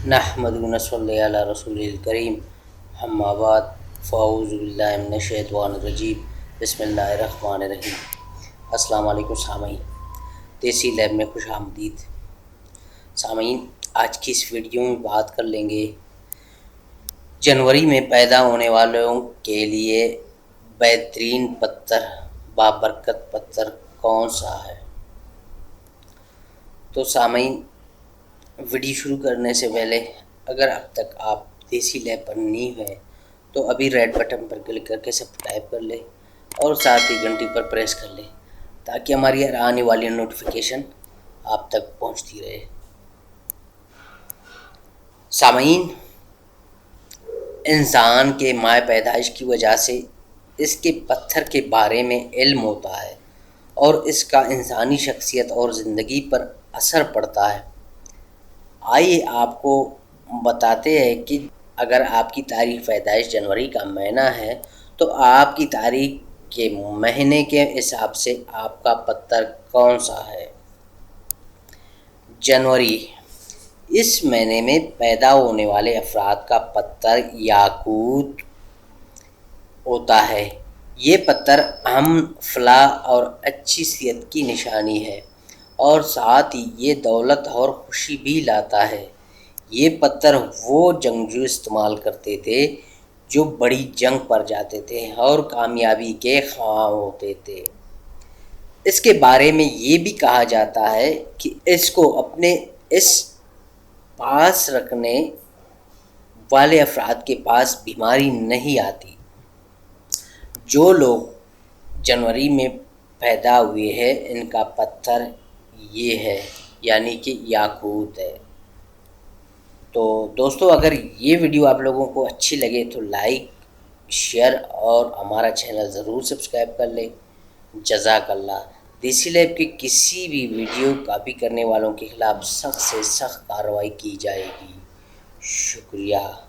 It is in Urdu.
نحمد و نصلی علی رسول الکریم، اما بعد، فاعوذ باللہ من الشیطان الرجیم، بسم اللہ الرحمن الرحیم۔ السلام علیکم سامعین، دیسی لیب میں خوش آمدید۔ سامعین، آج کی اس ویڈیو میں بات کر لیں گے جنوری میں پیدا ہونے والوں کے لیے بہترین پتھر، بابرکت پتھر کون سا ہے۔ تو سامعین، ویڈیو شروع کرنے سے پہلے اگر اب تک آپ دیسی لیب پر نہیں ہوئے تو ابھی ریڈ بٹن پر کلک کر کے سبسکرائب کر لیں اور ساتھ ہی گھنٹی پر پریس کر لیں تاکہ ہماری ہر آنے والی نوٹیفیکیشن آپ تک پہنچتی رہے۔ سامعین، انسان کے مائع پیدائش کی وجہ سے اس کے پتھر کے بارے میں علم ہوتا ہے اور اس کا انسانی شخصیت اور زندگی پر اثر پڑتا ہے۔ آئیے آپ کو بتاتے ہیں کہ اگر آپ کی تاریخ پیدائش جنوری کا مہینہ ہے تو آپ کی تاریخ کے مہینے کے حساب سے آپ کا پتھر کون سا ہے۔ جنوری، اس مہینے میں پیدا ہونے والے افراد کا پتھر یاقوت ہوتا ہے۔ یہ پتھر امن، فلاح اور اچھی صحت کی نشانی ہے اور ساتھ ہی یہ دولت اور خوشی بھی لاتا ہے۔ یہ پتھر وہ جنگجو استعمال کرتے تھے جو بڑی جنگ پر جاتے تھے اور کامیابی کے خواہاں ہوتے تھے۔ اس کے بارے میں یہ بھی کہا جاتا ہے کہ اس کو اپنے اس پاس رکھنے والے افراد کے پاس بیماری نہیں آتی۔ جو لوگ جنوری میں پیدا ہوئے ہیں ان کا پتھر یہ ہے، یعنی کہ یاقوت ہے۔ تو دوستو، اگر یہ ویڈیو آپ لوگوں کو اچھی لگے تو لائک، شیئر اور ہمارا چینل ضرور سبسکرائب کر لیں۔ جزاک اللہ۔ دیسی لیب کی کسی بھی ویڈیو کاپی کرنے والوں کے خلاف سخت سے سخت کارروائی کی جائے گی۔ شکریہ۔